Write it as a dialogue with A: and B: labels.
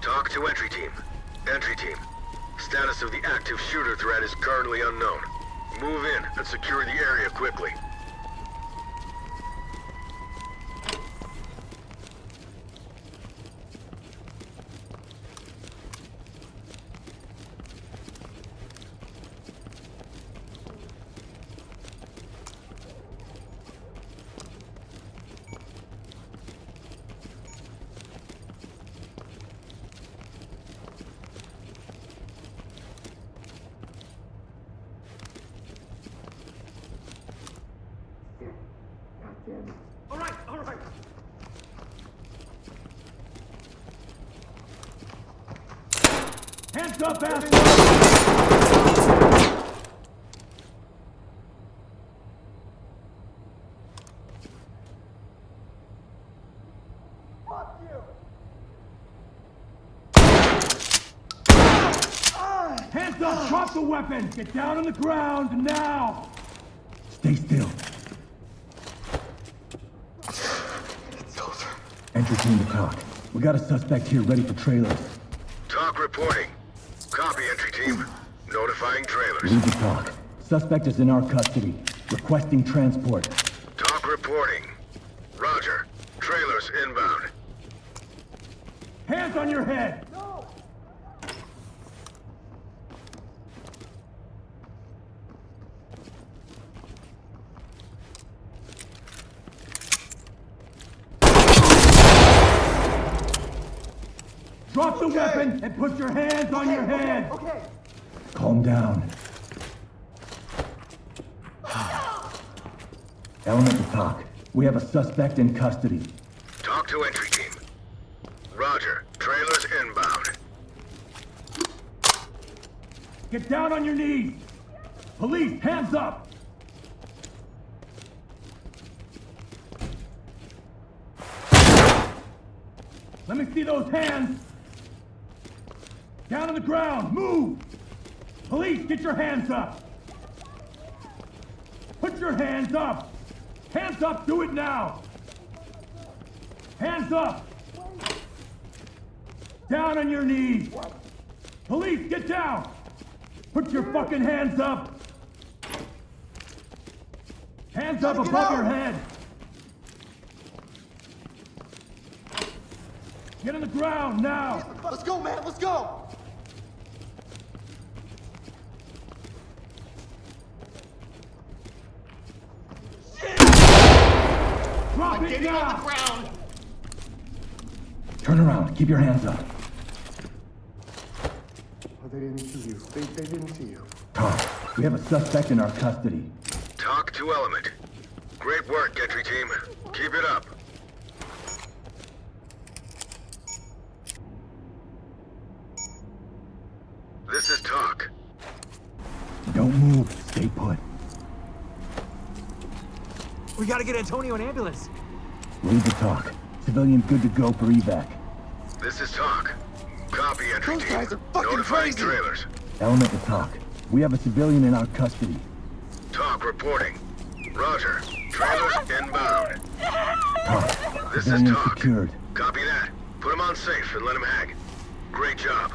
A: Talk to entry team. Entry team. Status of the active shooter threat is currently unknown. Move in and secure the area quickly.
B: All right. Hands up, asshole! Fuck you! Hands up! Drop the weapon! Get down on the ground now! Stay still.
C: Entry team to talk. We got a suspect here ready for trailers.
A: Talk reporting. Copy, entry team. Notifying trailers.
C: Lead to talk. Suspect is in our custody. Requesting transport.
A: Talk reporting. Roger. Trailers inbound.
B: Hands on your head! Drop the weapon and put your hands on your head!
D: Okay.
C: Calm down. Element to talk. We have a suspect in custody.
A: Talk to entry team. Roger. Trailers inbound.
B: Get down on your knees! Police, hands up! Let me see those hands! Down on the ground, move! Police, get your hands up! Put your hands up! Hands up, do it now! Hands up! Down on your knees! Police, get down! Put your fucking hands up! Hands up above your head! Get on the ground now!
D: Let's go, man. Let's go.
B: Drop it
D: Getting on
B: now!
D: the ground.
C: Turn around. Keep your hands up.
D: Oh, they didn't see you. They didn't see you.
C: Talk. We have a suspect in our custody.
A: Talk to Element. Great work, entry team. Keep it up. This is Talk.
C: Don't move. Stay put.
E: We gotta get Antonio an ambulance.
C: Lead to talk. Civilian good to go for evac.
A: This is Talk. Copy, entry
D: Those
A: team.
D: guys are fucking
A: Notifying
D: crazy.
A: trailers.
C: Element to talk. We have a civilian in our custody.
A: Talk reporting. Roger. Trailers inbound.
C: Talk.
A: This is
C: Civilian
A: Talk.
C: secured.
A: Copy that. Put him on safe and let him hang. Great job.